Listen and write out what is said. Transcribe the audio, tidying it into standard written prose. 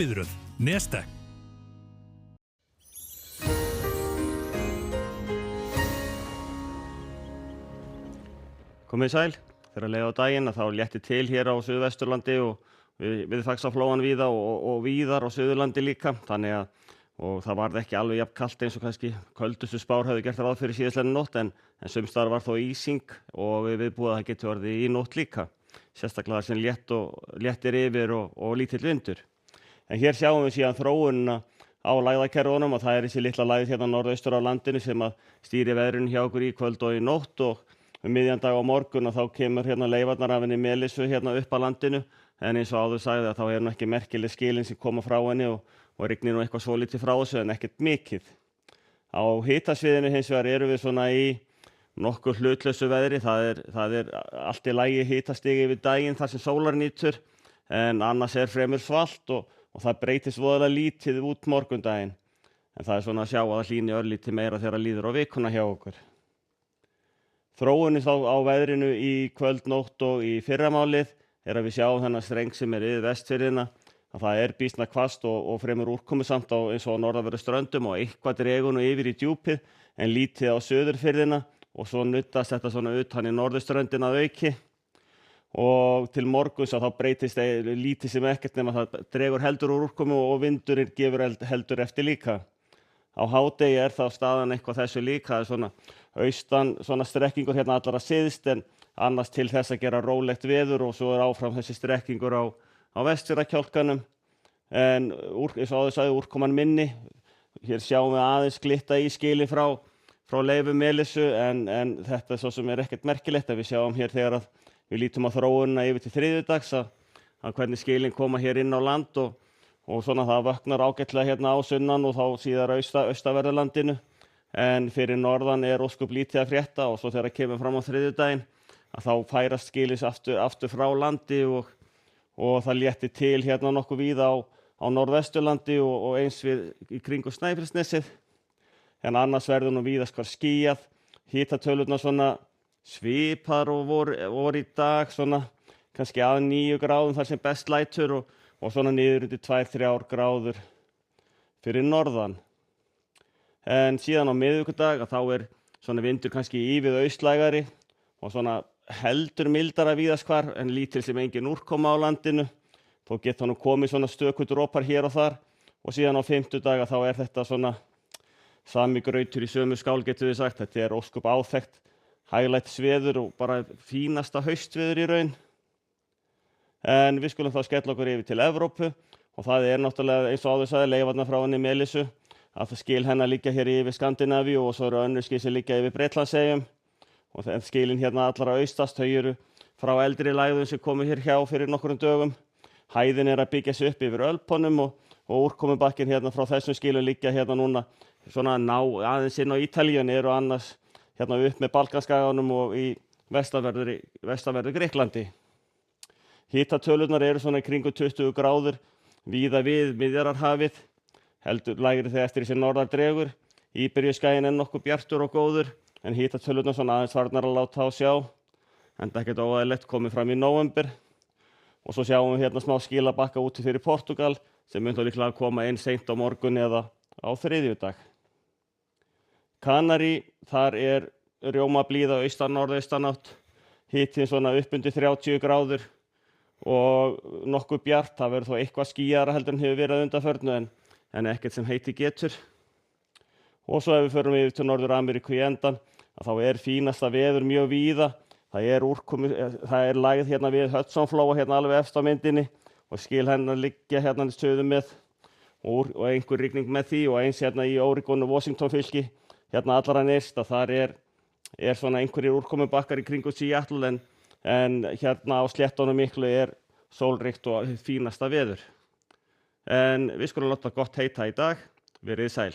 Viðröð, Nestek. Komið sæl, þegar leið á daginn að þá létti til hér á Suðvesturlandi og við Faxaflóan víða og víðar á Suðurlandi líka, þannig að og það varð ekki alveg jafn kalt eins og kannski köldustu spár hefðu gert ráð fyrir síðastliðnu nótt en sums staðar var þó ísing og við viðbúið að það geti orðið í nótt líka, sérstaklega sem léttir yfir og lítill vindur. En hér sjáum við síðan þróunina á lægðakerfunum og það er þessi litla lægð hérna norðaustur á landinu sem að stýri veðrinu hjá okkur í kvöld og í nótt og miðjan dag á morgun og þá kemur hérna leifarnar af henni Melísu hérna upp að landinu en eins og áður sagði að þá er nú ekki merkileg skilin sem koma frá henni og rignir nú eitthvað svolítið frá þessu en ekkert mikið. Á hitasviðinu hins vegar erum við svona í nokkuð hlutlausu veðri, það er allt í lagi hitastigi yfir daginn þar sem sólar nýtur en annars er fremur svalt og það breytist voðalega lítið út morgundaginn en það er svona að sjá að það hlýni örlítið meira þegar líður á vikuna hjá okkur. Þróunin þá á veðrinu í kvöld, nótt og í fyrramálið er að við sjáum þennan streng sem er yfir Vestfirðina að það er býsna hvasst og fremur úrkomusamt eins og á norðanverðu ströndum og eitthvað dregur nú yfir í djúpið en lítið á Suðurfirðina og svo nuddast þetta svona utan í norðurströndina að auki og til morguns að þá breytist lítið sem ekkert nema það dregur heldur úr úrkomu og vindurinn gefur heldur eftir líka. Á hádegi er þá staðan eitthvað þessu líka, það er svona austan svona strekkingur hérna allar að syðst en annars til þess að gera rólegt veður og svo er áfram þessi strekkingur á Vestfjarðakjálkanum en eins og áður sagði úrkoman minni. Hér sjáum við aðeins glitta í skili frá leifum Melísu en þetta er svo sem er ekkert merkilegt að við sjáum hér þegar að við lítum á þróunina yfir til þriðjudags að hvernig skilin koma hér inn á land og svona það vöknar ágætlega hérna á sunnan og þá síðar austaverðurlandinu en fyrir norðan er ósköp lítið að frétta og svo þegar kemur fram á þriðjudaginn að þá færast skilis aftur frá landi og það léttir til hérna nokkuð víða á norðvesturlandi og eins við í kringum Snæfellsnesið en annars verður nú víðast hvar skýjað, hitatölurnar svona svipar og voru í dag svona kannski að 9 gráðum þar sem best lætur og svona niður undir 2-3 gráður fyrir norðan. En síðan á miðvikudag að þá er svona vindur kannski ívið austlægari og svona heldur mildara víðast hvar en lítil sem engin úrkoma á landinu. Þó geta nú komið svona stöku dropar hér og þar og síðan á fimmtudag að þá er þetta svona sami grautur í sömu skál getum við sagt. Þetta er ósköp áþekkt hæglætisveður og bara fínasta haustveður í raun. En við skulum þá skella okkur yfir til Evrópu og það er náttúrulega eins og áður sagði leifarnar frá henni Melísu að það skil hennar liggja hér yfir Skandinavíu og svo eru önnur skil sem liggja yfir Bretlandseyjum og skilin hérna allra austast þau eru frá eldri lægðum sem komu hér hjá fyrir nokkrum dögum. Hæðin er að byggja sig upp yfir Ölpunum og úrkomubakkinn hérna frá þessum skilum liggja hérna núna svona ná aðeins inn á Ítalíu eru annars hérna upp með Balkanskaganum og í vestanverðu Grikklandi. Hitatölurnar eru svona í kringum 20 gráður víða við Miðjarðarhafið, heldur lægri þegar eftir þessi norðar dregur. Íberíuskaginn er nokkuð bjartur og góður en hitatölurnar svona aðeins farnar að láta á sjá, enda ekkert óeðlilegt komið fram í nóvember. Og svo sjáum við hérna smá skilabakka úti fyrir Portúgal sem mun þá líklega að koma inn seint á morgun eða á þriðjudag. Kanarí, þar er rjómablíða austan-norðaustanátt, hitinn svona upp undir 30 gráður og nokkuð bjart, það verður þó eitthvað skýjara heldur en hefur verið undanförnu en ekkert sem heiti getur. Og svo ef við förum yfir til Norður-Ameríku í endan, að þá er fínasta veður mjög víða, það er lægð hérna við Hudsonflóa hérna alveg efst á myndinni og skil hennar liggja hérna í suður með og einhver rigning með því og eins hérna í Oregon og Washington fylki hérna allra nyrst að þar er svona einhverjir úrkomubakkar í kringum Seattle en hérna á sléttunum miklu er sólríkt og fínasta veður. En við skulum láta gott heita í dag, verið sæl.